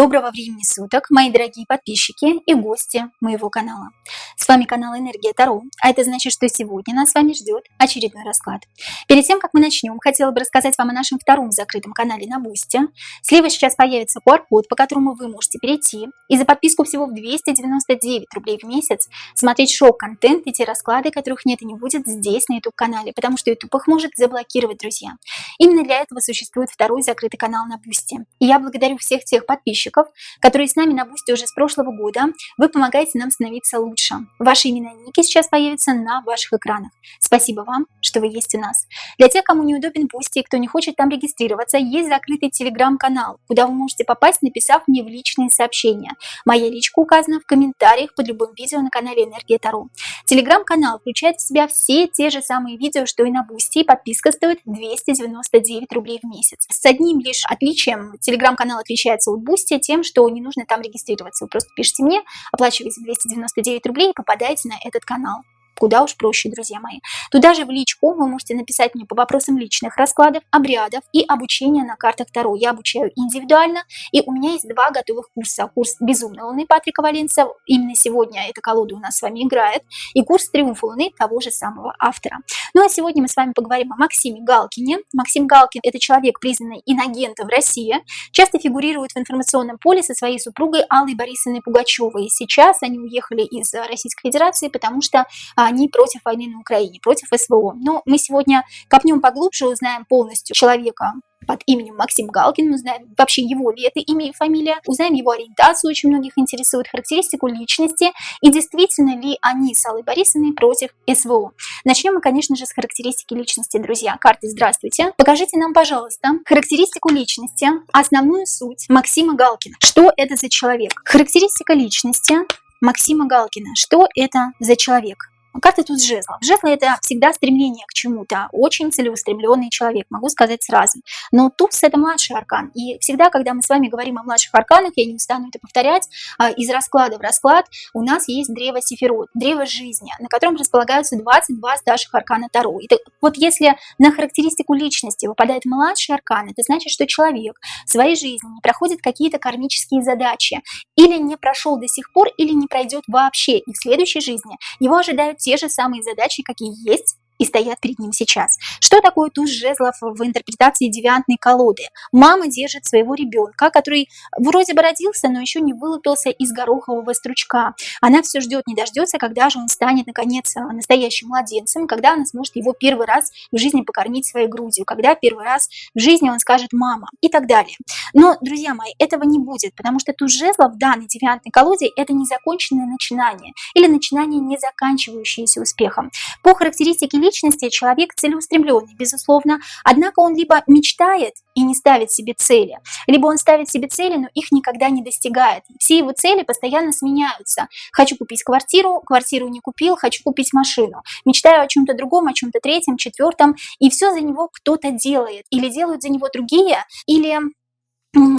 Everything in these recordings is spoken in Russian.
Доброго времени суток, мои дорогие подписчики и гости моего канала. С вами канал Энергия Таро, а это значит, что сегодня нас с вами ждет очередной расклад. Перед тем, как мы начнем, хотела бы рассказать вам о нашем втором закрытом канале на Бусти. Слева сейчас появится QR-код, по которому вы можете перейти и за подписку всего в 299 рублей в месяц смотреть шоу-контент и те расклады, которых нет и не будет здесь на YouTube-канале, потому что YouTube их может заблокировать, друзья. Именно для этого существует второй закрытый канал на Бусти. И я благодарю всех тех подписчиков, которые с нами на Бусти уже с прошлого года. Вы помогаете нам становиться лучше. Ваши имена и ники сейчас появятся на ваших экранах. Спасибо вам, что вы есть у нас. Для тех, кому неудобен Бусти и кто не хочет там регистрироваться, есть закрытый телеграм-канал, куда вы можете попасть, написав мне в личные сообщения. Моя личка указана в комментариях под любым видео на канале Энергия Таро. Телеграм-канал включает в себя все те же самые видео, что и на Бусти, и подписка стоит 299 рублей в месяц. С одним лишь отличием: телеграм-канал отличается от Бусти тем, что не нужно там регистрироваться. Вы просто пишите мне, оплачиваете 299 рублей и попадаете на этот канал. Куда уж проще, друзья мои. Туда же в личку вы можете написать мне по вопросам личных раскладов, обрядов и обучения на картах Таро. Я обучаю индивидуально, и у меня есть два готовых курса. Курс «Безумной Луны» Патрика Валенса, именно сегодня эта колода у нас с вами играет, и курс «Триумф Луны» того же самого автора. Ну а сегодня мы с вами поговорим о Максиме Галкине. Максим Галкин – это человек, признанный инагентом в России, часто фигурирует в информационном поле со своей супругой Аллой Борисовной Пугачевой. И сейчас они уехали из Российской Федерации, потому что они против войны на Украине, против СВО. Но мы сегодня копнем поглубже, узнаем полностью человека под именем Максим Галкин, узнаем вообще его ли это имя и фамилия, узнаем его ориентацию, очень многих интересует, характеристику личности и действительно ли они с Аллой Борисовной против СВО. Начнем мы, конечно же, с характеристики личности, друзья. Карты, здравствуйте. Покажите нам, пожалуйста, характеристику личности, основную суть Максима Галкина. Что это за человек? Характеристика личности Максима Галкина. Что это за человек? Карта тут жезлов. Жезлы — это всегда стремление к чему-то, очень целеустремленный человек, могу сказать сразу. Но туз — это младший аркан. И всегда, когда мы с вами говорим о младших арканах, я не устану это повторять, из расклада в расклад у нас есть древо Сефирот, древо жизни, на котором располагаются 22 старших аркана Таро. И вот если на характеристику личности выпадает младший аркан, это значит, что человек в своей жизни не проходит какие-то кармические задачи, или не прошел до сих пор, или не пройдет вообще. И в следующей жизни его ожидают те же самые задачи, какие есть и стоят перед ним сейчас. Что такое туз жезлов в интерпретации девиантной колоды? Мама держит своего ребенка, который вроде бы родился, но еще не вылупился из горохового стручка. Она все ждет, не дождется, когда же он станет, наконец, настоящим младенцем, когда она сможет его первый раз в жизни покормить своей грудью, когда первый раз в жизни он скажет «мама» и так далее. Но, друзья мои, этого не будет, потому что туз жезлов в данной девиантной колоде – это незаконченное начинание или начинание, не заканчивающееся успехом. По характеристике личности человек целеустремленный, безусловно, однако он либо мечтает и не ставит себе цели, либо он ставит себе цели, но их никогда не достигает. Все его цели постоянно сменяются. Хочу купить квартиру, квартиру не купил, хочу купить машину. Мечтаю о чем-то другом, о чем-то третьем, четвертом, и все за него кто-то делает. Или делают за него другие, или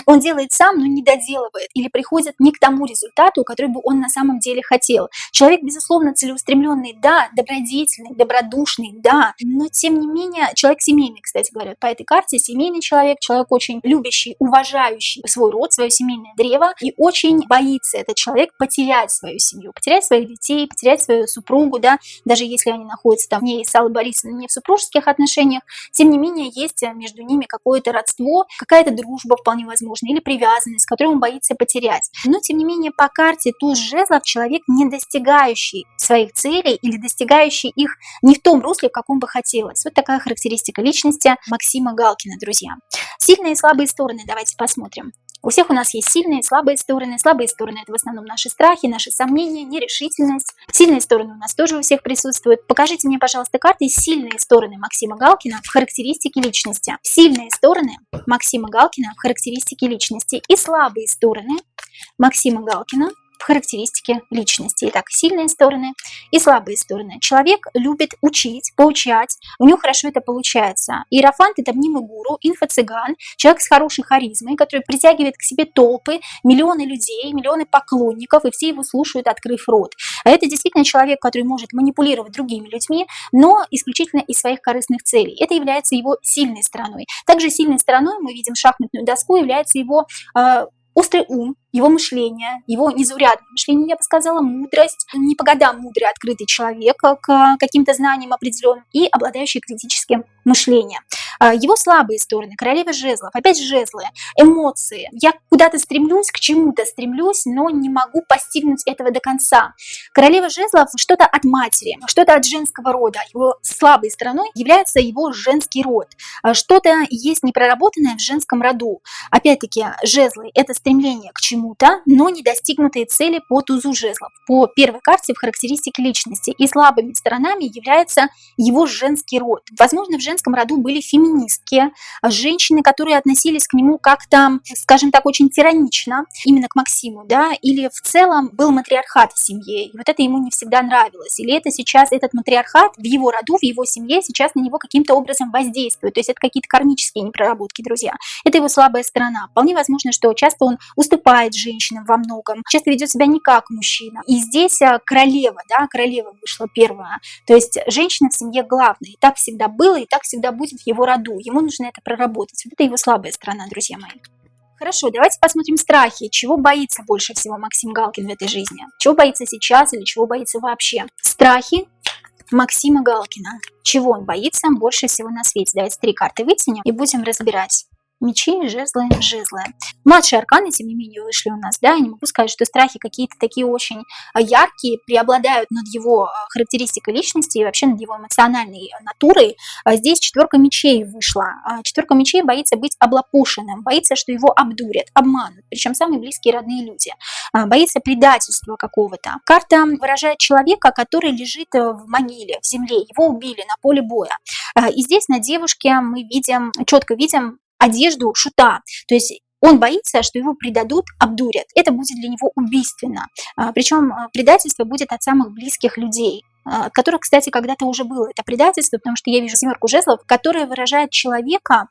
он делает сам, но не доделывает, или приходит не к тому результату, который бы он на самом деле хотел. Человек, безусловно, целеустремленный, да, добродетельный, добродушный, да, но тем не менее, человек семейный, кстати говоря, по этой карте семейный человек, человек очень любящий, уважающий свой род, свое семейное древо, и очень боится этот человек потерять свою семью, потерять своих детей, потерять свою супругу, да, даже если они находятся там не с Аллой Борисовной, не в супружеских отношениях, тем не менее, есть между ними какое-то родство, какая-то дружба вполне возможно, или привязанность, которую он боится потерять. Но, тем не менее, по карте туз жезлов человек, не достигающий своих целей или достигающий их не в том русле, в каком бы хотелось. Вот такая характеристика личности Максима Галкина, друзья. Сильные и слабые стороны давайте посмотрим. У всех у нас есть сильные и слабые стороны. Слабые стороны – это в основном наши страхи, наши сомнения, нерешительность. Сильные стороны у нас тоже у всех присутствуют. Покажите мне, пожалуйста, карты сильные стороны Максима Галкина в характеристике личности. Сильные стороны Максима Галкина в характеристике личности и слабые стороны Максима Галкина в характеристике личности. Итак, сильные стороны и слабые стороны. Человек любит учить, поучать, у него хорошо это получается. Иерофант — это мнимый гуру, инфо-цыган, человек с хорошей харизмой, который притягивает к себе толпы, миллионы людей, миллионы поклонников, и все его слушают, открыв рот. А это действительно человек, который может манипулировать другими людьми, но исключительно из своих корыстных целей. Это является его сильной стороной. Также сильной стороной, мы видим шахматную доску, является его острый ум, его мышление, его незаурядное мышление, я бы сказала, мудрость, не по годам мудрый, открытый человек к каким-то знаниям определенным и обладающий критическим мышлением. Его слабые стороны, королева жезлов, опять жезлы, эмоции. Я куда-то стремлюсь, к чему-то стремлюсь, но не могу постигнуть этого до конца. Королева жезлов что-то от матери, что-то от женского рода. Его слабой стороной является его женский род. Что-то есть непроработанное в женском роду. Опять-таки, жезлы – это стремление к чему-то, но не достигнутые цели по тузу жезлов. По первой карте в характеристике личности. И слабыми сторонами является его женский род. Возможно, в женском роду были феминистки, женщины, которые относились к нему как-то, скажем так, очень тиранично, именно к Максиму, да, или в целом был матриархат в семье, и вот это ему не всегда нравилось, или это сейчас этот матриархат в его роду, в его семье сейчас на него каким-то образом воздействует, то есть это какие-то кармические непроработки, друзья, это его слабая сторона. Вполне возможно, что часто он уступает женщинам во многом, часто ведет себя не как мужчина, и здесь королева, да, королева вышла первая, то есть женщина в семье главная, и так всегда было, и так всегда будет в его роду. Ему нужно это проработать. Вот это его слабая сторона, друзья мои. Хорошо, давайте посмотрим страхи. Чего боится больше всего Максим Галкин в этой жизни? Чего боится сейчас или чего боится вообще? Страхи Максима Галкина. Чего он боится больше всего на свете? Давайте 3 карты вытянем и будем разбирать. Мечи, жезлы, жезлы. Младшие арканы, тем не менее, вышли у нас, да, я не могу сказать, что страхи какие-то такие очень яркие, преобладают над его характеристикой личности и вообще над его эмоциональной натурой. Здесь 4 мечей вышла. 4 мечей боится быть облапошенным, боится, что его обдурят, обманут, причем самые близкие родные люди. Боится предательства какого-то. Карта выражает человека, который лежит в могиле, в земле, его убили на поле боя. И здесь на девушке мы видим, четко видим, одежду шута, то есть он боится, что его предадут, обдурят. Это будет для него убийственно. Причем предательство будет от самых близких людей, от которых, кстати, когда-то уже было это предательство, потому что я вижу 7 жезлов, которая выражает человека,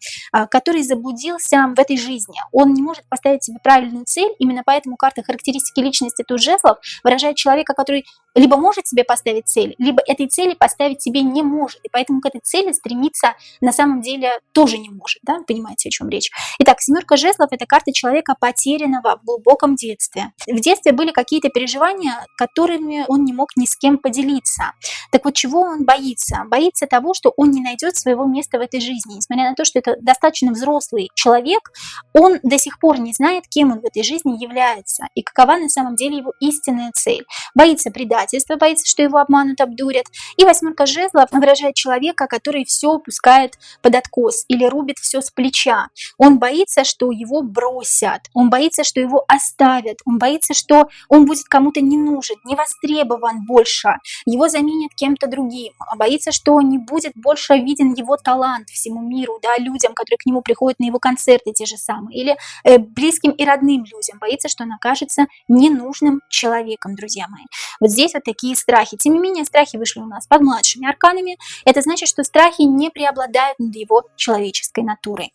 который заблудился в этой жизни. Он не может поставить себе правильную цель, именно поэтому карта характеристики личности туз жезлов выражает человека, который либо может себе поставить цель, либо этой цели поставить себе не может, и поэтому к этой цели стремиться на самом деле тоже не может, да? Понимаете, о чем речь? Итак, 7 жезлов – это карта человека, потерянного в глубоком детстве. В детстве были какие-то переживания, которыми он не мог ни с кем поделиться. Так вот, чего он боится? Боится того, что он не найдет своего места в этой жизни. Несмотря на то, что это достаточно взрослый человек, он до сих пор не знает, кем он в этой жизни является и какова на самом деле его истинная цель. Боится предательства, боится, что его обманут, обдурят. И 8 жезлов выражает человека, который все пускает под откос или рубит все с плеча. Он боится, что его бросят, он боится, что его оставят, он боится, что он будет кому-то не нужен, не востребован больше, его заменят кем-то другим, боится, что не будет больше виден его талант всему миру, да, людям, которые к нему приходят на его концерты те же самые, или близким и родным людям, боится, что он окажется ненужным человеком, друзья мои. Вот здесь вот такие страхи. Тем не менее, страхи вышли у нас под младшими арканами. Это значит, что страхи не преобладают над его человеческой натурой.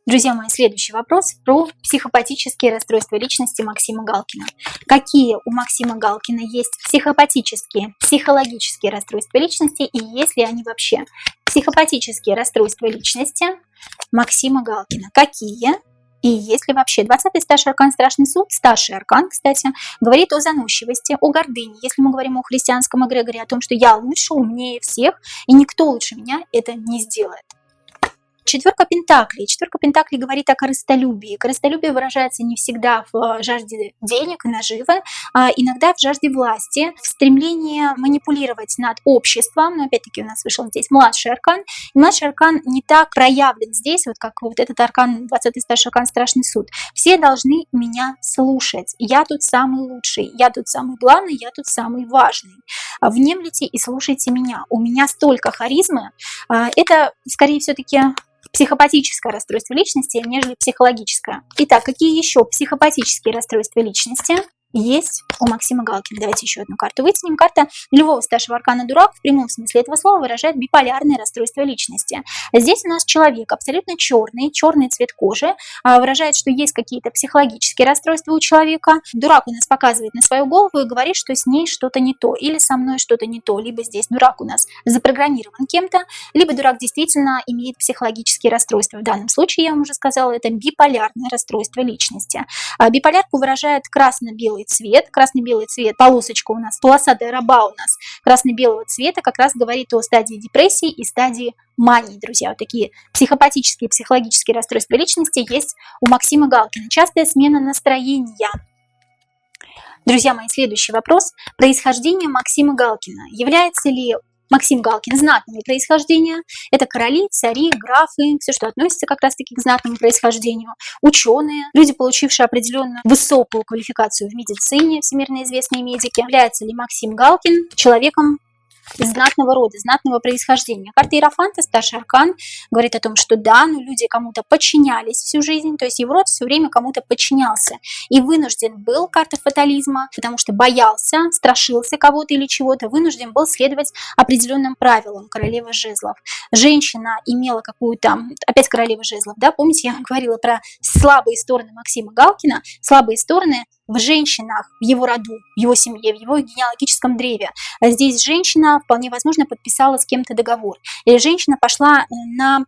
Друзья мои, следующий вопрос про психопатические расстройства личности Максима Галкина. Какие у Максима Галкина есть психопатические, психологические расстройства личности и есть ли они вообще? Психопатические расстройства личности Максима Галкина. Какие? И если вообще 20-й старший аркан Страшный суд, старший аркан, кстати, говорит о заносчивости, о гордыне. Если мы говорим о христианском эгрегоре, о том, что я лучше, умнее всех, и никто лучше меня это не сделает. 4 пентаклей. 4 пентаклей говорит о корыстолюбии. Корыстолюбие выражается не всегда в жажде денег и наживы, а иногда в жажде власти, в стремлении манипулировать над обществом. Но опять-таки у нас вышел здесь младший аркан. И младший аркан не так проявлен здесь, вот как вот этот аркан, 20-й старший аркан Страшный суд. Все должны меня слушать. Я тут самый лучший, я тут самый главный, я тут самый важный. Внемлите и слушайте меня. У меня столько харизмы. Это скорее все-таки психопатическое расстройство личности, нежели психологическое. Итак, какие еще психопатические расстройства личности есть у Максима Галкина. Давайте еще одну карту вытянем. Карта нулевого старшего аркана дурак в прямом смысле этого слова выражает биполярное расстройство личности. Здесь у нас человек абсолютно черный цвет кожи, выражает, что есть какие-то психологические расстройства у человека. Дурак у нас показывает на свою голову и говорит, что с ней что-то не то, или со мной что-то не то. Либо здесь дурак у нас запрограммирован кем-то, либо дурак действительно имеет психологические расстройства. В данном случае, я вам уже сказала, это биполярное расстройство личности. Биполярку выражает красно-белый цвет. Красно-белый цвет, полосочка у нас, полосатая раба у нас красно-белого цвета как раз говорит о стадии депрессии и стадии мании, друзья. Вот такие психопатические, психологические расстройства личности есть у Максима Галкина. Частая смена настроения. Друзья мои, следующий вопрос. Происхождение Максима Галкина. Является ли Максим Галкин знатного происхождения? Это короли, цари, графы, все, что относится как раз-таки к знатному происхождению, ученые, люди, получившие определенную высокую квалификацию в медицине, всемирно известные медики. Является ли Максим Галкин человеком знатного рода, знатного происхождения? Карта Иерофанта, старший аркан, говорит о том, что да, но люди кому-то подчинялись всю жизнь, то есть его род все время кому-то подчинялся и вынужден был, карта фатализма, потому что боялся, страшился кого-то или чего-то, вынужден был следовать определенным правилам. Королева жезлов. Женщина имела какую-то, опять королева жезлов, да, помните, я говорила про слабые стороны Максима Галкина, слабые стороны в женщинах, в его роду, в его семье, в его генеалогическом древе. Здесь женщина, вполне возможно, подписала с кем-то договор. Или женщина пошла на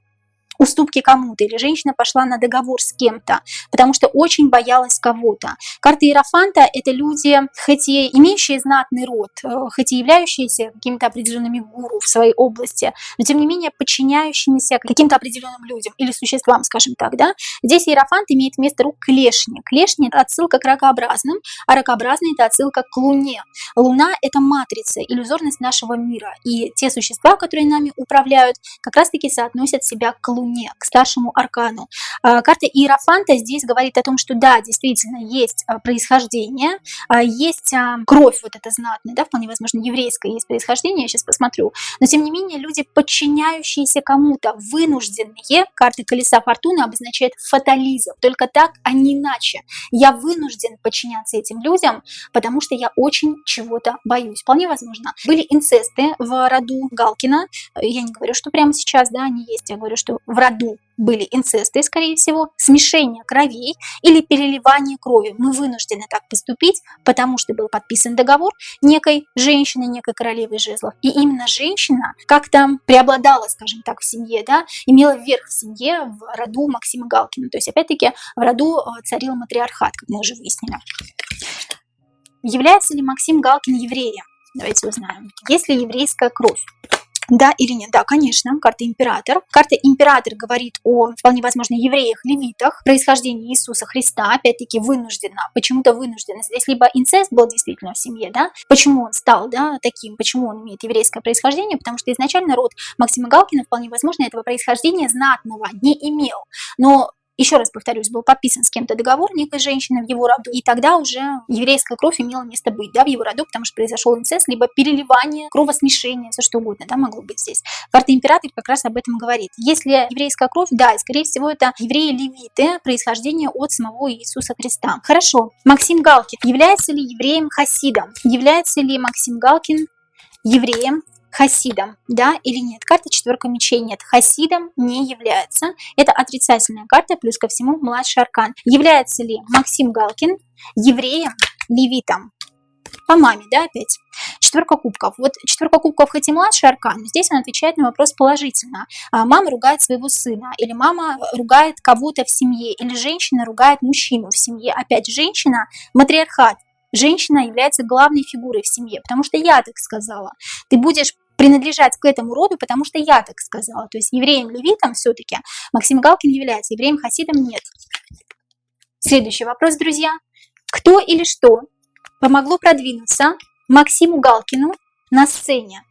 уступки кому-то, или женщина пошла на договор с кем-то, потому что очень боялась кого-то. Карта Иерофанта – это люди, хоть и имеющие знатный род, хоть и являющиеся какими-то определенными гуру в своей области, но тем не менее подчиняющимися каким-то определенным людям или существам, скажем так, да. Здесь Иерофант имеет вместо рук клешни. Клешни – это отсылка к ракообразным, а ракообразный – это отсылка к Луне. Луна – это матрица, иллюзорность нашего мира, и те существа, которые нами управляют, как раз-таки соотносят себя к Луне, к старшему аркану. Карта Иерофанта здесь говорит о том, что да, действительно есть происхождение, есть кровь вот эта знатная, да, вполне возможно, еврейское есть происхождение, я сейчас посмотрю, но тем не менее люди, подчиняющиеся кому-то, вынужденные, карта колеса фортуны обозначает фатализм, только так, а не иначе. Я вынужден подчиняться этим людям, потому что я очень чего-то боюсь. Вполне возможно. Были инцесты в роду Галкина, я не говорю, что прямо сейчас, да, они есть, я говорю, что в роду были инцесты, скорее всего, смешение кровей или переливание крови. Мы вынуждены так поступить, потому что был подписан договор некой женщины, некой королевы жезлов. И именно женщина как-то преобладала, скажем так, в семье, да, имела верх в семье в роду Максима Галкина. То есть, опять-таки, в роду царил матриархат, как мы уже выяснили. Является ли Максим Галкин евреем? Давайте узнаем. Есть ли еврейская кровь? Да или нет? Да, конечно, карта император. Карта император говорит о, вполне возможно, евреях-левитах, происхождении Иисуса Христа, опять-таки вынужденно, почему-то вынужденно. Здесь либо инцест был действительно в семье, да, почему он стал, да, таким, почему он имеет еврейское происхождение, потому что изначально род Максима Галкина, вполне возможно, этого происхождения знатного не имел, но еще раз повторюсь, был подписан с кем-то договор некой женщины в его роду, и тогда уже еврейская кровь имела место быть, да, в его роду, потому что произошел инцест, либо переливание, кровосмешение, все что угодно, да, могло быть здесь. Карта император как раз об этом говорит. Если еврейская кровь, да, и скорее всего это евреи-левиты, происхождение от самого Иисуса Христа. Хорошо. Максим Галкин является ли евреем-хасидом? Является ли Максим Галкин евреем хасидом, да или нет? Карта четверка мечей нет. Хасидом не является. Это отрицательная карта, плюс ко всему младший аркан. Является ли Максим Галкин евреем, левитом? По маме, да, опять. Четверка кубков. Вот четверка кубков хоть и младший аркан, но здесь он отвечает на вопрос положительно. Мама ругает своего сына, или мама ругает кого-то в семье, или женщина ругает мужчину в семье. Опять женщина, матриархат. Женщина является главной фигурой в семье, потому что я так сказала. Ты будешь принадлежать к этому роду, потому что я так сказала. То есть евреем-левитом все-таки Максим Галкин является, евреем-хасидом нет. Следующий вопрос, друзья. Кто или что помогло продвинуться Максиму Галкину на сцене?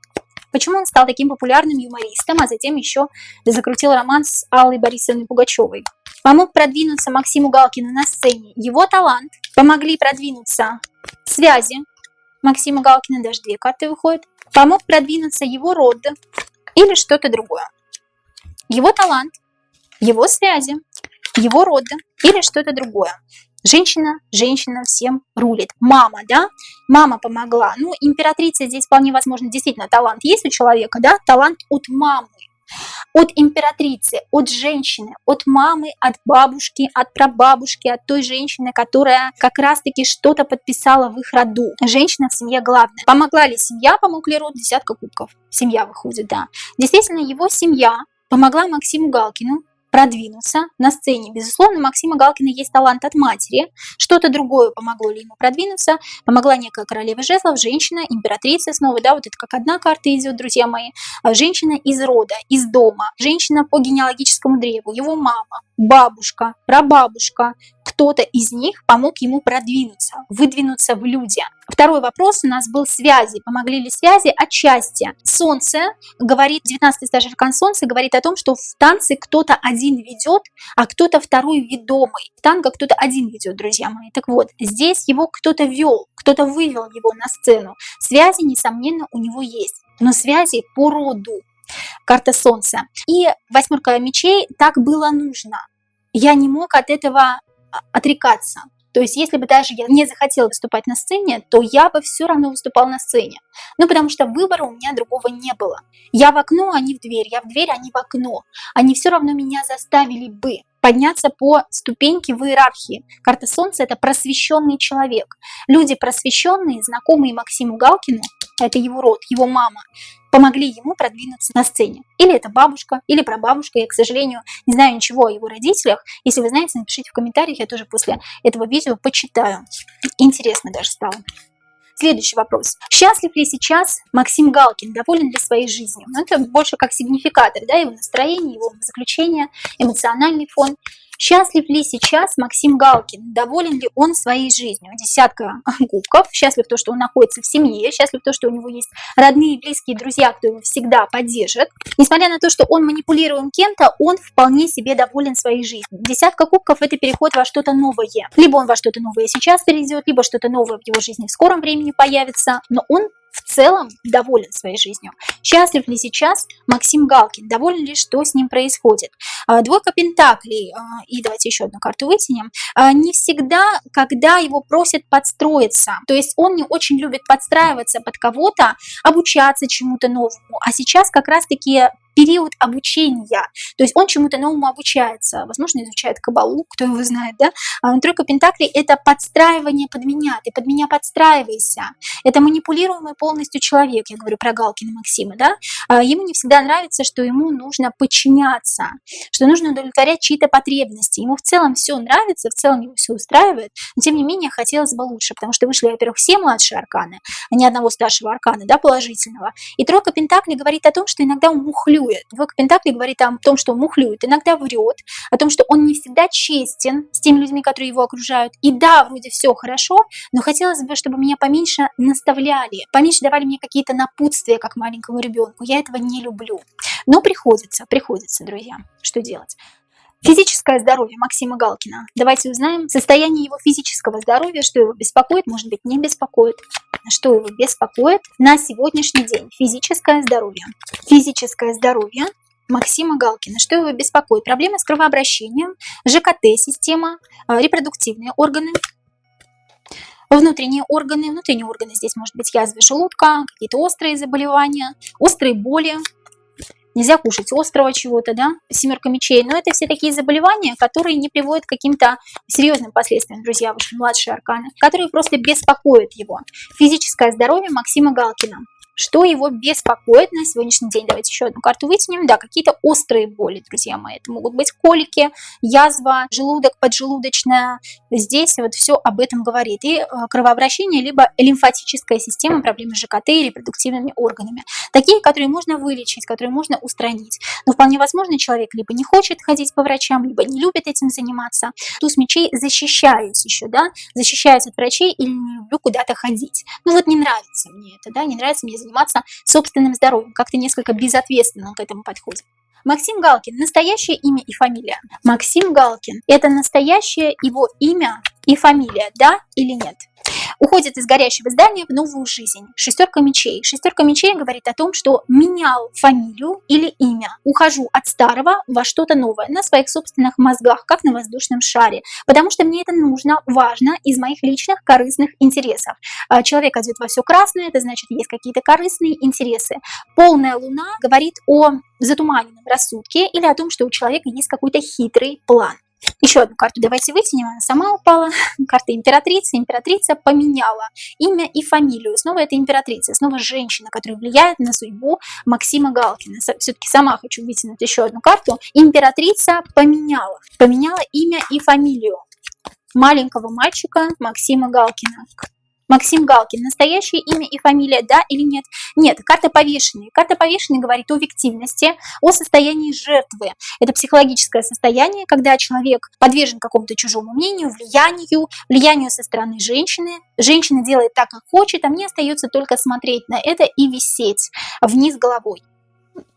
Почему он стал таким популярным юмористом, а затем еще закрутил роман с Аллой Борисовной Пугачевой? Помог продвинуться Максиму Галкину на сцене его талант, помогли продвинуться связи Максима Галкина, даже две карты выходят, помог продвинуться его род или что-то другое. Его талант, его связи, его род или что-то другое. Женщина всем рулит. Мама, да? Мама помогла. Ну, императрица здесь вполне возможно, действительно, талант есть у человека, да? Талант от мамы. От императрицы, от женщины, от мамы, от бабушки, от прабабушки, от той женщины, которая как раз-таки что-то подписала в их роду. Женщина в семье главная. Помогла ли семья, помог ли род? Десятка кубков. Семья выходит, да. Действительно, его семья помогла Максиму Галкину продвинуться на сцене. Безусловно, у Максима Галкина есть талант от матери. Что-то другое помогло ли ему продвинуться? Помогла некая королева жезлов, женщина, императрица снова, да, вот это как одна карта идет, друзья мои. Женщина из рода, из дома, женщина по генеалогическому древу, его мама, бабушка, прабабушка. Кто-то из них помог ему продвинуться, выдвинуться в люди. Второй вопрос у нас был связи. Помогли ли связи? Отчасти. Солнце говорит, 19-й стаж аркан Солнца говорит о том, что в танце кто-то один ведет, а кто-то второй ведомый. В танго кто-то один ведет, друзья мои. Так вот, здесь его кто-то вел, кто-то вывел его на сцену. Связи, несомненно, у него есть, но связи по роду. Карта Солнца. И восьмерка мечей, так было нужно. Я не мог от этого отрекаться. То есть, если бы даже я не захотела выступать на сцене, то я бы все равно выступала на сцене. Ну, потому что выбора у меня другого не было. Я в окно, они в дверь, я в дверь, они в окно. Они все равно меня заставили бы подняться по ступеньке в иерархии. Карта Солнца – это просвещенный человек. Люди просвещенные, знакомые Максиму Галкину, это его род, его мама, помогли ему продвинуться на сцене. Или это бабушка, или прабабушка. Я, к сожалению, не знаю ничего о его родителях. Если вы знаете, напишите в комментариях, я тоже после этого видео почитаю. Интересно даже стало. Следующий вопрос. Счастлив ли сейчас Максим Галкин? Доволен ли своей жизнью? Ну, это больше как сигнификатор, да, его настроение, его заключение, эмоциональный фон. Счастлив ли сейчас Максим Галкин? Доволен ли он своей жизнью? Десятка кубков. Счастлив то, что он находится в семье. Счастлив то, что у него есть родные, близкие, друзья, кто его всегда поддержит. Несмотря на то, что он манипулируем кем-то, он вполне себе доволен своей жизнью. Десятка кубков – это переход во что-то новое. Либо он во что-то новое сейчас перейдет, либо что-то новое в его жизни в скором времени появится. Но он в целом доволен своей жизнью. Счастлив ли сейчас Максим Галкин? Доволен ли, что с ним происходит? Двойка пентаклей, и давайте еще одну карту вытянем. Не всегда, когда его просят подстроиться, то есть он не очень любит подстраиваться под кого-то, обучаться чему-то новому, а сейчас как раз-таки период обучения, то есть он чему-то новому обучается, возможно, изучает кабалу, кто его знает, да? Тройка пентаклей – это подстраивание под меня, ты под меня подстраивайся. Это манипулируемый полностью человек, я говорю про Галкина Максима, да? Ему не всегда нравится, что ему нужно подчиняться, что нужно удовлетворять чьи-то потребности. Ему в целом все нравится, в целом его все устраивает, но тем не менее хотелось бы лучше, потому что вышли, во-первых, все младшие арканы, а не одного старшего аркана, да, положительного. И тройка пентаклей говорит о том, что иногда он мухлюет. Двойка пентаклей говорит о том, что он мухлюет, иногда врет, о том, что он не всегда честен с теми людьми, которые его окружают. И да, вроде все хорошо, но хотелось бы, чтобы меня поменьше наставляли, поменьше давали мне какие-то напутствия, как маленькому ребенку. Я этого не люблю. Но приходится, друзья. Что делать? Физическое здоровье Максима Галкина. Давайте узнаем состояние его физического здоровья, что его беспокоит, может быть, не беспокоит, что его беспокоит на сегодняшний день. Физическое здоровье. Физическое здоровье Максима Галкина. Что его беспокоит? Проблемы с кровообращением, ЖКТ-система, репродуктивные органы, внутренние органы. Внутренние органы здесь может быть язва желудка, какие-то острые заболевания, острые боли. Нельзя кушать острого чего-то, да, семерка мечей. Но это все такие заболевания, которые не приводят к каким-то серьезным последствиям, друзья, ваши младшие арканы, которые просто беспокоят его. Физическое здоровье Максима Галкина. Что его беспокоит на сегодняшний день? Давайте еще одну карту вытянем. Да, какие-то острые боли, друзья мои. Это могут быть колики, язва, желудок, поджелудочная. Здесь вот все об этом говорит. И кровообращение, либо лимфатическая система, проблемы с ЖКТ и репродуктивными органами. Такие, которые можно вылечить, которые можно устранить. Но вполне возможно, человек либо не хочет ходить по врачам, либо не любит этим заниматься. Туз мечей, защищаюсь еще, да, защищаюсь от врачей или не люблю куда-то ходить. Ну вот не нравится мне это, да, не нравится мне заниматься собственным здоровьем, как-то несколько безответственно к этому подходит. Максим Галкин. Настоящее имя и фамилия. Максим Галкин. Это настоящее его имя и фамилия, да или нет? Уходит из горящего здания в новую жизнь. Шестерка мечей. Шестерка мечей говорит о том, что менял фамилию или имя. Ухожу от старого во что-то новое, на своих собственных мозгах, как на воздушном шаре. Потому что мне это нужно, важно, из моих личных корыстных интересов. Человек одет во все красное, это значит, есть какие-то корыстные интересы. Полная луна говорит о затуманенном рассудке или о том, что у человека есть какой-то хитрый план. Еще одну карту давайте вытянем, она сама упала. Карта императрицы. Императрица поменяла имя и фамилию. Снова это императрица, снова женщина, которая влияет на судьбу Максима Галкина. Все-таки сама хочу вытянуть еще одну карту. Императрица поменяла имя и фамилию маленького мальчика Максима Галкина. Максим Галкин. Настоящее имя и фамилия, да или нет? Нет, карта повешенной. Карта повешенной говорит о виктивности, о состоянии жертвы. Это психологическое состояние, когда человек подвержен какому-то чужому мнению, влиянию со стороны женщины. Женщина делает так, как хочет, а мне остается только смотреть на это и висеть вниз головой.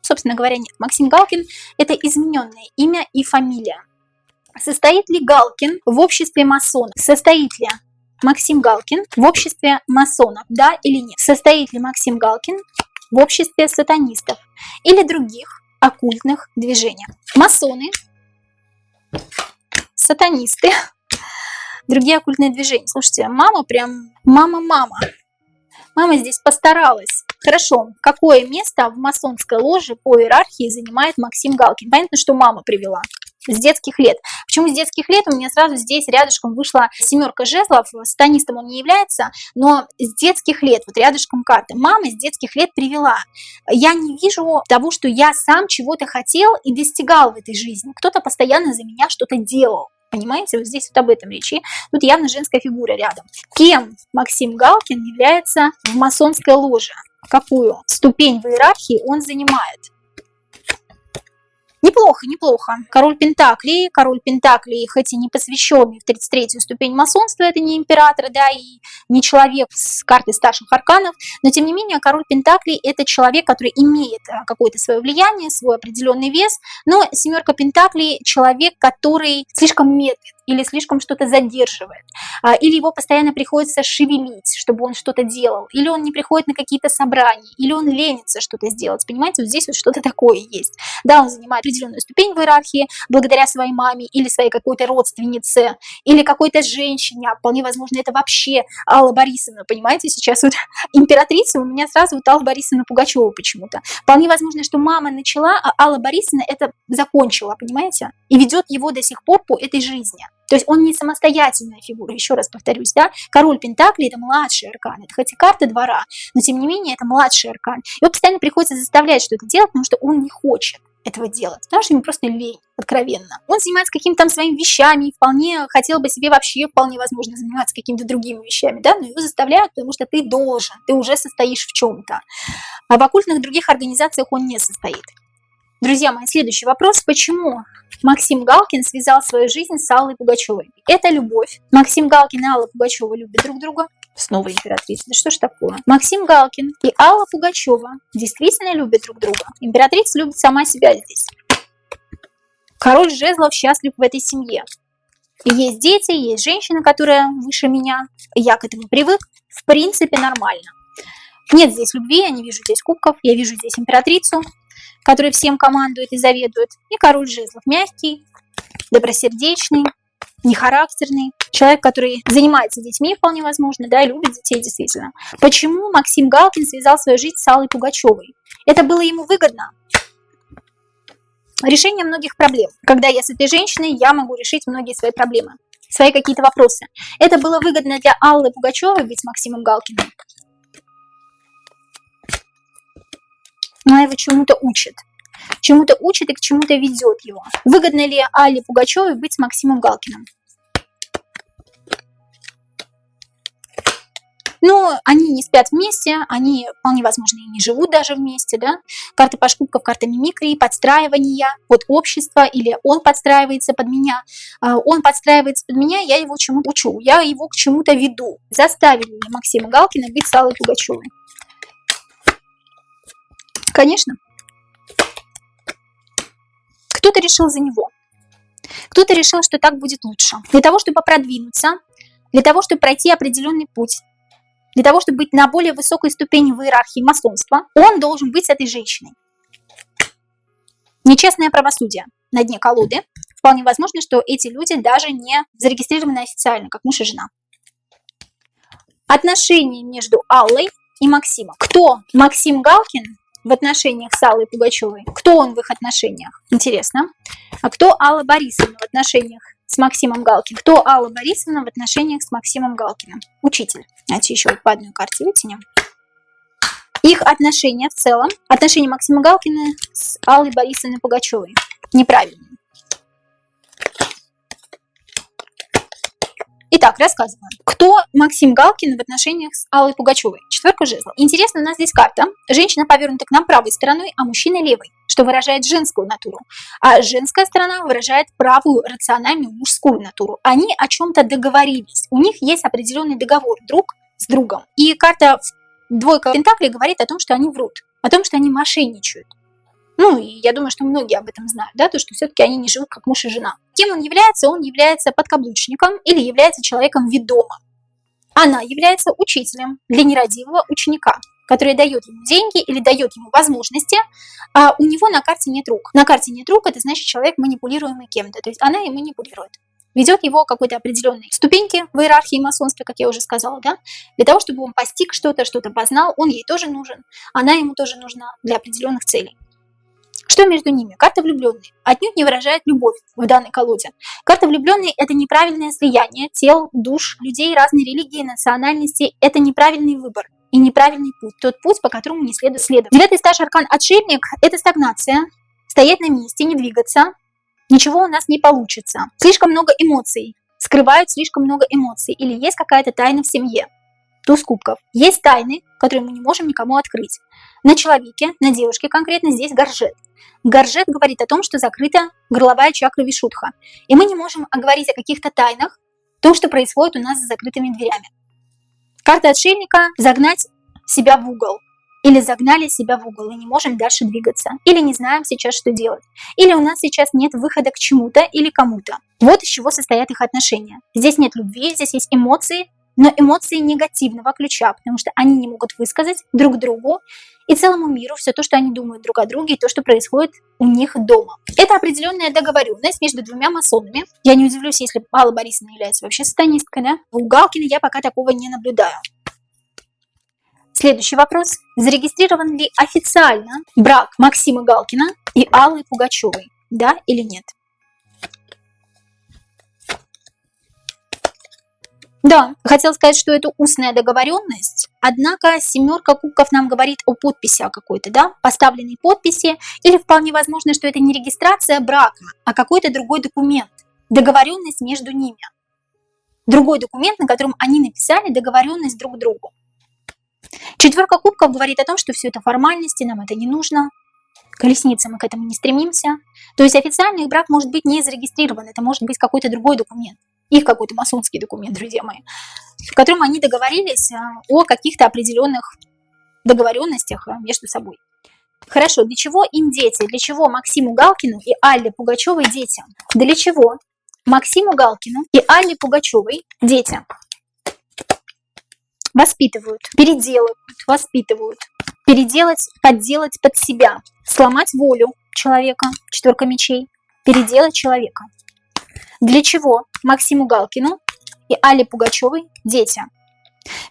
Собственно говоря, нет. Максим Галкин – это измененное имя и фамилия. Состоит ли Галкин в обществе масонов? Состоит ли Максим Галкин в обществе масонов, да или нет? Состоит ли Максим Галкин в обществе сатанистов или других оккультных движений? Масоны, сатанисты, другие оккультные движения. Слушайте, мама здесь постаралась. Хорошо, какое место в масонской ложе по иерархии занимает Максим Галкин? Понятно, что мама привела. С детских лет. Почему с детских лет? У меня сразу здесь рядышком вышла семерка жезлов. Сатанистом он не является, но с детских лет, вот рядышком карта. Мама с детских лет привела. Я не вижу того, что я сам чего-то хотел и достигал в этой жизни. Кто-то постоянно за меня что-то делал. Понимаете, вот здесь вот об этом речи. Тут явно женская фигура рядом. Кем Максим Галкин является в масонской ложе? Какую ступень в иерархии он занимает? Неплохо. Король Пентаклей, хоть и не посвященный в 33-ю ступень масонства, это не император, да, и не человек с карты старших арканов, но тем не менее король Пентаклей это человек, который имеет какое-то свое влияние, свой определенный вес, но семерка Пентаклей человек, который слишком медлит или слишком что-то задерживает, или его постоянно приходится шевелить, чтобы он что-то делал, или он не приходит на какие-то собрания, или он ленится что-то сделать, понимаете, вот здесь вот что-то такое есть. Да, он занимает определенную ступень в иерархии благодаря своей маме или своей какой-то родственнице, или какой-то женщине, а вполне возможно это вообще Алла Борисовна, понимаете, сейчас вот императрица у меня сразу вот Алла Борисовна Пугачева почему-то. Вполне возможно, что мама начала, а Алла Борисовна это закончила, понимаете, и ведет его до сих пор по этой жизни. То есть он не самостоятельная фигура, еще раз повторюсь, да, король Пентаклей это младший аркан, это хоть и карта двора, но тем не менее это младший аркан. Его постоянно приходится заставлять что-то делать, потому что он не хочет этого делать, потому что ему просто лень, откровенно. Он занимается какими-то там своими вещами, вполне хотел бы себе вообще, вполне возможно, заниматься какими-то другими вещами, да, но его заставляют, потому что ты должен, ты уже состоишь в чем-то. А в оккультных других организациях он не состоит. Друзья мои, следующий вопрос. Почему Максим Галкин связал свою жизнь с Аллой Пугачевой? Это любовь. Максим Галкин и Алла Пугачева любят друг друга. Снова императрица. Да что ж такое? Максим Галкин и Алла Пугачева действительно любят друг друга. Императрица любит сама себя здесь. Король жезлов счастлив в этой семье. И есть дети, есть женщина, которая выше меня. Я к этому привык. В принципе, нормально. Нет здесь любви, я не вижу здесь кубков. Я вижу здесь императрицу, который всем командует и заведует, и король жезлов мягкий, добросердечный, нехарактерный, человек, который занимается детьми, вполне возможно, да, и любит детей действительно. Почему Максим Галкин связал свою жизнь с Аллой Пугачевой? Это было ему выгодно. Решение многих проблем. Когда я с этой женщиной, я могу решить многие свои проблемы, свои какие-то вопросы. Это было выгодно для Аллы Пугачевой быть с Максимом Галкиным. Она его чему-то учит и к чему-то ведет его. Выгодно ли Алле Пугачевой быть с Максимом Галкиным? Но они не спят вместе, они вполне возможно и не живут даже вместе, да? Карта паш кубков, карта мимикрии, подстраивания под общество, или он подстраивается под меня. Он подстраивается под меня, я его чему-то учу, я его к чему-то веду. Заставили ли Максима Галкина быть с Аллой Пугачевой? Конечно. Кто-то решил за него. Кто-то решил, что так будет лучше. Для того, чтобы продвинуться, для того, чтобы пройти определенный путь, для того, чтобы быть на более высокой ступени в иерархии масонства, он должен быть с этой женщиной. Нечестное правосудие на дне колоды. Вполне возможно, что эти люди даже не зарегистрированы официально, как муж и жена. Отношения между Аллой и Максимом. Кто Максим Галкин в отношениях с Аллой Пугачевой? Кто он в их отношениях? Интересно. А кто Алла Борисовна в отношениях с Максимом Галкиным? Кто Алла Борисовна в отношениях с Максимом Галкиным? Учитель. Давайте еще вот по одной карте вытянем. Их отношения в целом, отношения Максима Галкина с Аллой Борисовной Пугачевой. Неправильные. Итак, рассказываем. Кто Максим Галкин в отношениях с Аллой Пугачевой? Четверка жезлов. Интересно, у нас здесь карта. Женщина повернута к нам правой стороной, а мужчина левой, что выражает женскую натуру. А женская сторона выражает правую, рациональную, мужскую натуру. Они о чем-то договорились. У них есть определенный договор друг с другом. И карта двойка пентаклей говорит о том, что они врут, о том, что они мошенничают. Ну, и я думаю, что многие об этом знают, да, то, что все-таки они не живут как муж и жена. Кем он является? Он является подкаблучником или является человеком ведомым. Она является учителем для нерадивого ученика, который дает ему деньги или дает ему возможности, а у него на карте нет рук. На карте нет рук, это значит человек манипулируемый кем-то, то есть она и манипулирует. Ведет его к какой-то определенной ступеньке в иерархии масонства, как я уже сказала, да, для того, чтобы он постиг что-то, что-то познал, он ей тоже нужен, она ему тоже нужна для определенных целей. Что между ними? Карта влюбленной отнюдь не выражает любовь в данной колоде. Карта влюбленной – это неправильное слияние тел, душ, людей разной религии, национальности. Это неправильный выбор и неправильный путь. Тот путь, по которому не следует следовать. Девятый старший аркан отшельник – это стагнация. Стоять на месте, не двигаться. Ничего у нас не получится. Слишком много эмоций. Скрывают слишком много эмоций. Или есть какая-то тайна в семье. Туз кубков. Есть тайны, которые мы не можем никому открыть. На человеке, на девушке конкретно здесь горжет. Горжет говорит о том, что закрыта горловая чакра вишудха. И мы не можем говорить о каких-то тайнах, том, что происходит у нас за закрытыми дверями. Карта отшельника – загнать себя в угол. Или загнали себя в угол и не можем дальше двигаться. Или не знаем сейчас, что делать. Или у нас сейчас нет выхода к чему-то или кому-то. Вот из чего состоят их отношения. Здесь нет любви, здесь есть эмоции, но эмоции негативного ключа, потому что они не могут высказать друг другу и целому миру все то, что они думают друг о друге, и то, что происходит у них дома. Это определенная договоренность между двумя масонами. Я не удивлюсь, если Алла Борисовна является вообще сатанисткой, да? У Галкина я пока такого не наблюдаю. Следующий вопрос. Зарегистрирован ли официально брак Максима Галкина и Аллы Пугачевой? Да или нет? Да, хотела сказать, что это устная договоренность, однако семерка кубков нам говорит о подписи о какой-то, да, поставленной подписи, или вполне возможно, что это не регистрация брака, а какой-то другой документ, договоренность между ними. Другой документ, на котором они написали договоренность друг к другу. Четверка кубков говорит о том, что все это формальности, нам это не нужно, колесница, мы к этому не стремимся. То есть официальный брак может быть не зарегистрирован, это может быть какой-то другой документ. Их какой-то масонский документ, друзья мои, в котором они договорились о каких-то определенных договоренностях между собой. Хорошо, для чего им дети? Для чего Максиму Галкину и Алле Пугачевой дети? Для чего Максиму Галкину и Алле Пугачевой дети? Воспитывают, переделывают, воспитывают. Переделать, подделать под себя. Сломать волю человека, четверка мечей. Переделать человека. Для чего Максиму Галкину и Алле Пугачевой дети?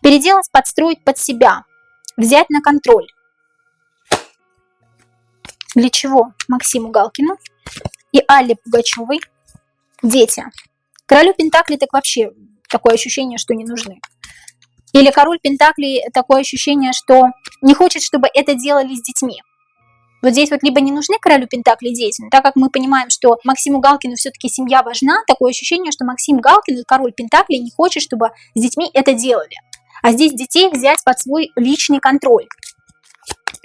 Переделать, подстроить под себя, взять на контроль. Для чего Максиму Галкину и Алле Пугачевой дети? Королю Пентаклей так вообще такое ощущение, что не нужны. Или король Пентаклей такое ощущение, что не хочет, чтобы это делали с детьми. Вот здесь вот либо не нужны королю Пентаклей дети, но так как мы понимаем, что Максиму Галкину все-таки семья важна, такое ощущение, что Максим Галкин и король Пентаклей не хочет, чтобы с детьми это делали. А здесь детей взять под свой личный контроль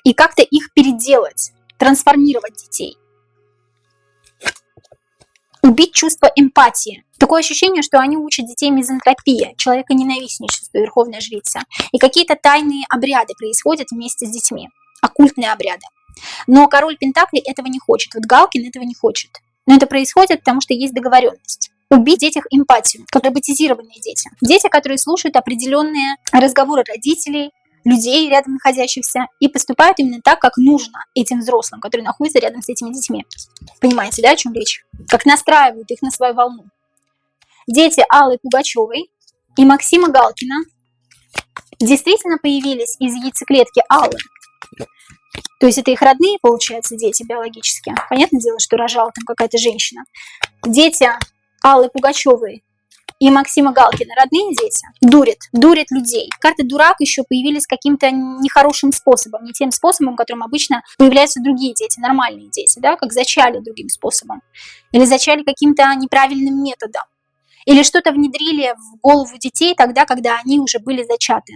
и как-то их переделать, трансформировать детей. Убить чувство эмпатии. Такое ощущение, что они учат детей мизантропии, человеконенавистничеству, верховная жрица. И какие-то тайные обряды происходят вместе с детьми, оккультные обряды. Но король Пентаклей этого не хочет. Вот Галкин этого не хочет. Но это происходит, потому что есть договоренность. убить в детях эмпатию, как роботизированные дети. Дети, которые слушают определенные разговоры родителей, людей, рядом находящихся, и поступают именно так, как нужно этим взрослым, которые находятся рядом с этими детьми. Понимаете, да, о чем речь? Как настраивают их на свою волну. Дети Аллы Пугачевой и Максима Галкина действительно появились из яйцеклетки Аллы. То есть это их родные, получается, дети биологически. Понятное дело, что рожала там какая-то женщина. Дети Аллы Пугачевой и Максима Галкина, родные дети, дурят людей. Карты дурак еще появились каким-то нехорошим способом, не тем способом, которым обычно появляются другие дети, нормальные дети, да, как зачали другим способом. Или зачали каким-то неправильным методом. Или что-то внедрили в голову детей тогда, когда они уже были зачаты.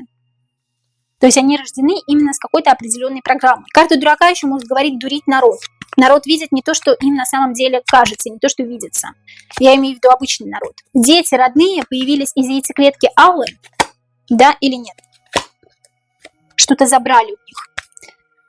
То есть они рождены именно с какой-то определенной программой. Карта дурака еще может говорить дурить народ. Народ видит не то, что им на самом деле кажется, не то, что видится. Я имею в виду обычный народ. Дети родные появились из яйцеклетки Аллы, да или нет? Что-то забрали у них.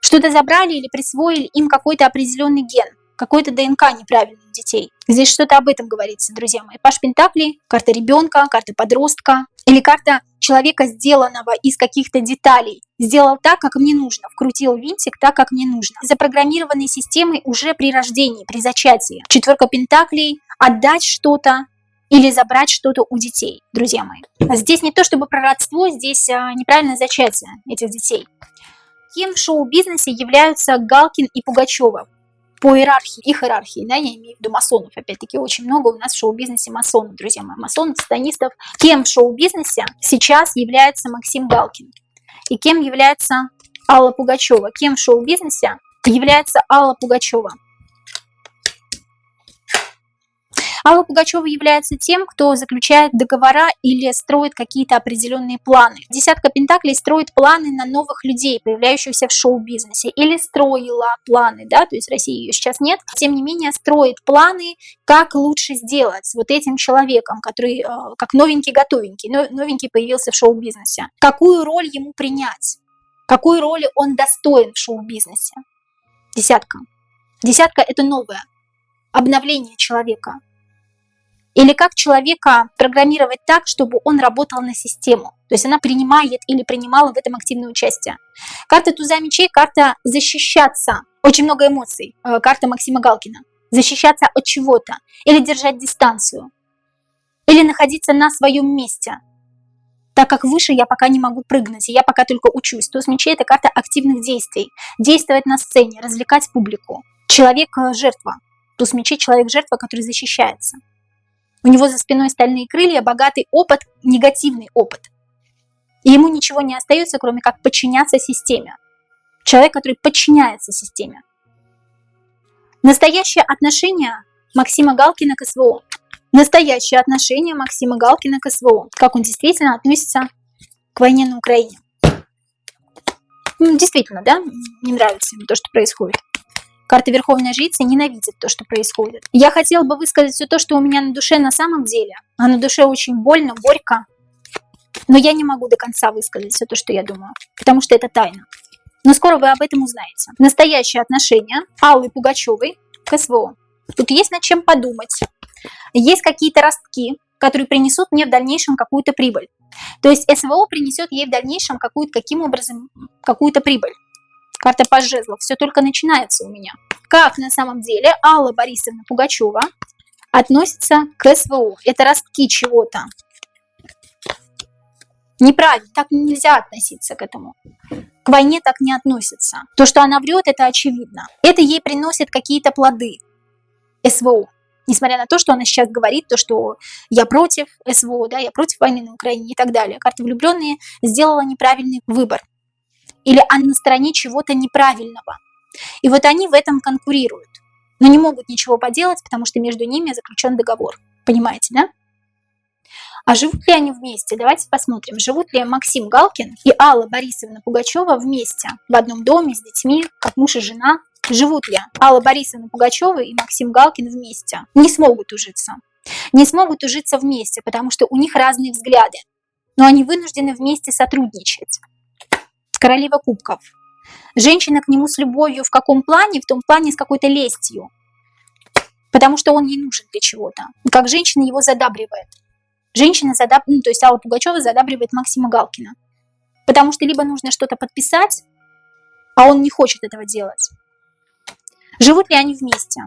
Что-то забрали или присвоили им какой-то определенный ген, какой-то ДНК неправильный у детей. Здесь что-то об этом говорится, друзья мои. Паж Пентаклей, карта ребенка, карта подростка или карта человека, сделанного из каких-то деталей. Сделал так, как мне нужно, вкрутил винтик так, как мне нужно. Запрограммированной системой уже при рождении, при зачатии. Четверка Пентаклей, отдать что-то или забрать что-то у детей, друзья мои. Здесь не то чтобы про родство, здесь неправильное зачатие этих детей. Кем в шоу-бизнесе являются Галкин и Пугачева? По иерархии, их иерархии, да, я имею в виду масонов, опять-таки, очень много у нас в шоу-бизнесе масонов, друзья мои, масонов, сатанистов. Кем в шоу-бизнесе сейчас является Максим Галкин? И кем является Алла Пугачева? Кем в шоу-бизнесе является Алла Пугачева? Алла Пугачева является тем, кто заключает договора или строит какие-то определенные планы. Десятка Пентаклей строит планы на новых людей, появляющихся в шоу-бизнесе. Или строила планы, да, то есть в России ее сейчас нет. Тем не менее, строит планы, как лучше сделать вот этим человеком, который как новенький-готовенький, новенький появился в шоу-бизнесе. Какую роль ему принять? Какой роли он достоин в шоу-бизнесе? Десятка. Десятка – это новое обновление человека. Или как человека программировать так, чтобы он работал на систему. То есть она принимает или принимала в этом активное участие. Карта туза мечей, карта защищаться. Очень много эмоций. Карта Максима Галкина. Защищаться от чего-то. Или держать дистанцию. Или находиться на своем месте. Так как выше я пока не могу прыгнуть, и я пока только учусь. Туз мечей – это карта активных действий. Действовать на сцене, развлекать публику. Человек-жертва. Туз мечей – человек-жертва, который защищается. У него за спиной стальные крылья, богатый опыт, негативный опыт. И ему ничего не остается, кроме как подчиняться системе. Человек, который подчиняется системе. Настоящее отношение Максима Галкина к СВО. Настоящее отношение Максима Галкина к СВО. Как он действительно относится к войне на Украине. Действительно, да, не нравится ему то, что происходит. Карта Верховной Жрицы ненавидит то, что происходит. Я хотела бы высказать все то, что у меня на душе на самом деле. А на душе очень больно, горько. Но я не могу до конца высказать все то, что я думаю. Потому что это тайна. Но скоро вы об этом узнаете. Настоящее отношение Аллы Пугачевой к СВО. Тут есть над чем подумать. Есть какие-то ростки, которые принесут мне в дальнейшем какую-то прибыль. То есть СВО принесет ей в дальнейшем каким образом какую-то прибыль. Карта Паж жезлов. Все только начинается у меня. Как на самом деле Алла Борисовна Пугачева относится к СВО? Это ростки чего-то. Неправильно, так нельзя относиться к этому. К войне так не относятся. То, что она врет, это очевидно. Это ей приносит какие-то плоды. СВО. Несмотря на то, что она сейчас говорит, то, что я против СВО, да, я против войны на Украине и так далее. Карта влюбленные сделала неправильный выбор. Или она на стороне чего-то неправильного. И вот они в этом конкурируют. Но не могут ничего поделать, потому что между ними заключен договор. Понимаете, да? А живут ли они вместе? Давайте посмотрим. Живут ли Максим Галкин и Алла Борисовна Пугачева вместе? В одном доме с детьми, как муж и жена? Живут ли Алла Борисовна Пугачева и Максим Галкин вместе? Не смогут ужиться. Не смогут ужиться вместе, потому что у них разные взгляды. Но они вынуждены вместе сотрудничать. Королева кубков. Женщина к нему с любовью в каком плане? В том плане с какой-то лестью. потому что он не нужен для чего-то. Как женщина его задабривает. То есть Алла Пугачева задабривает Максима Галкина. Потому что либо нужно что-то подписать, а он не хочет этого делать. Живут ли они вместе?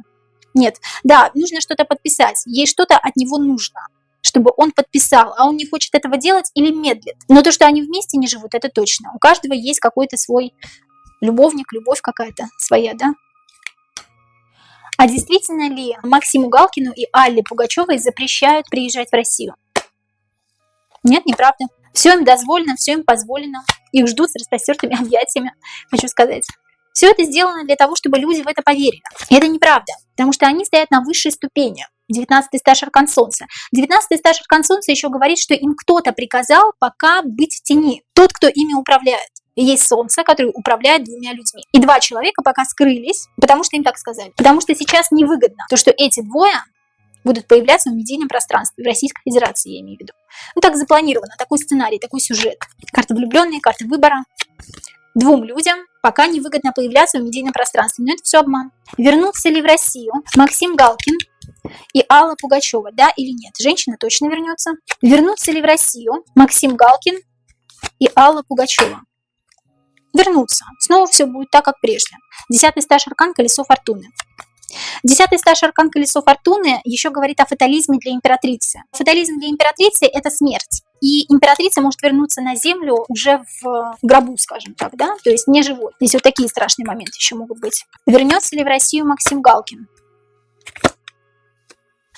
Нет. Да, нужно что-то подписать. Ей что-то от него нужно, чтобы он подписал, а он не хочет этого делать или медлит. Но то, что они вместе не живут, это точно. У каждого есть какой-то свой любовник, любовь какая-то своя, да? А действительно ли Максиму Галкину и Алле Пугачевой запрещают приезжать в Россию? Нет, неправда. Все им дозволено, все им позволено. Их ждут с распростертыми объятиями, хочу сказать. Все это сделано для того, чтобы люди в это поверили. И это неправда, потому что они стоят на высшей ступени. 19-й стаж аркан Солнца. 19-й стаж аркан Солнца еще говорит, что им кто-то приказал пока быть в тени. Тот, кто ими управляет. И есть Солнце, которое управляет двумя людьми. И два человека пока скрылись, потому что им так сказали. Потому что сейчас невыгодно то, что эти двое будут появляться в медийном пространстве, в Российской Федерации, я имею в виду. Ну так запланировано, такой сценарий, такой сюжет. Карта влюбленные, карта выбора. Двум людям пока невыгодно появляться в медийном пространстве. Но это все обман. Вернутся ли в Россию Максим Галкин и Алла Пугачева, да или нет? Женщина точно вернется. Вернутся ли в Россию Максим Галкин и Алла Пугачева? Вернутся. Снова все будет так, как прежде. 10-й стаж аркан Колесо Фортуны. 10-й стаж аркан Колесо Фортуны еще говорит о фатализме для императрицы. Фатализм для императрицы – это смерть. И императрица может вернуться на землю уже в гробу, скажем так, да? То есть не живой. Здесь вот такие страшные моменты еще могут быть. Вернется ли в Россию Максим Галкин?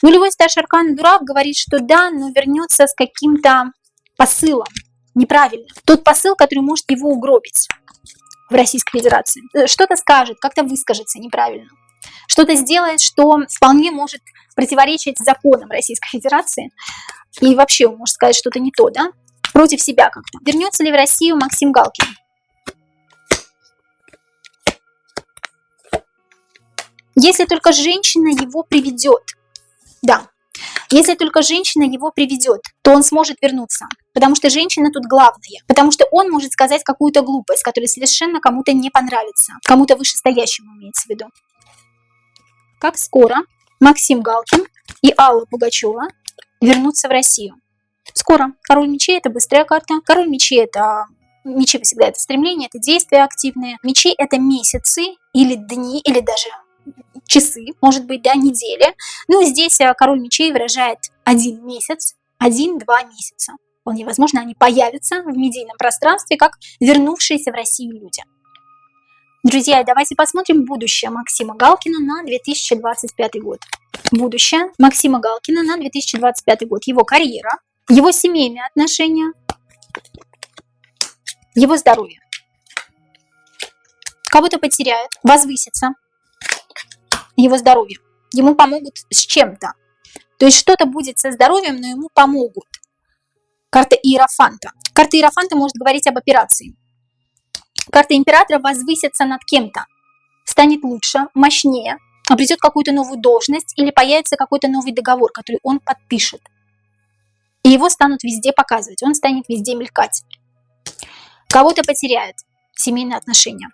Нулевой стаж аркана Дурак говорит, что да, но вернется с каким-то посылом. Неправильно. Тот посыл, который может его угробить в Российской Федерации. Что-то скажет, как-то выскажется неправильно. Что-то сделает, что вполне может противоречить законам Российской Федерации. И вообще он может сказать что-то не то, да? Против себя как-то. Вернется ли в Россию Максим Галкин? Если только женщина его приведет. Да. Если только женщина его приведет, то он сможет вернуться. Потому что женщина тут главная. Потому что он может сказать какую-то глупость, которая совершенно кому-то не понравится. Кому-то вышестоящему имеется в виду. Как скоро Максим Галкин и Алла Пугачева вернутся в Россию? Скоро. Король мечей – это быстрая карта. Король мечей – это... Мечи всегда это стремление, это действия активные. Мечи – это месяцы или дни, или даже часы, может быть, да, недели. Ну, здесь король мечей выражает 1 месяц, 1-2 месяца. Вполне возможно, они появятся в медийном пространстве, как вернувшиеся в Россию люди. Друзья, давайте посмотрим будущее Максима Галкина на 2025 год. Будущее Максима Галкина на 2025 год. Его карьера, его семейные отношения, его здоровье. Кого-то потеряет, возвысится. Его здоровье. Ему помогут с чем-то. То есть что-то будет со здоровьем, но ему помогут. Карта Иерофанта. Карта Иерофанта может говорить об операции. Карта императора возвысится над кем-то. Станет лучше, мощнее, обретет какую-то новую должность или появится какой-то новый договор, который он подпишет. И его станут везде показывать, он станет везде мелькать. Кого-то потеряет семейные отношения.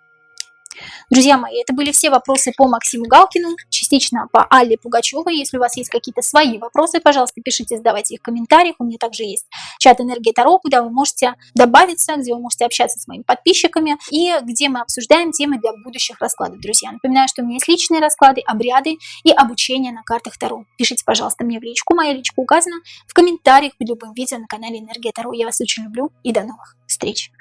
Друзья мои, это были все вопросы по Максиму Галкину, частично по Алле Пугачевой. Если у вас есть какие-то свои вопросы, пожалуйста, пишите, задавайте их в комментариях. У меня также есть чат Энергия Таро, куда вы можете добавиться, где вы можете общаться с моими подписчиками и где мы обсуждаем темы для будущих раскладов, друзья. Напоминаю, что у меня есть личные расклады, обряды и обучение на картах Таро. Пишите, пожалуйста, мне в личку. Моя личка указана в комментариях под любым видео на канале Энергия Таро. Я вас очень люблю и до новых встреч!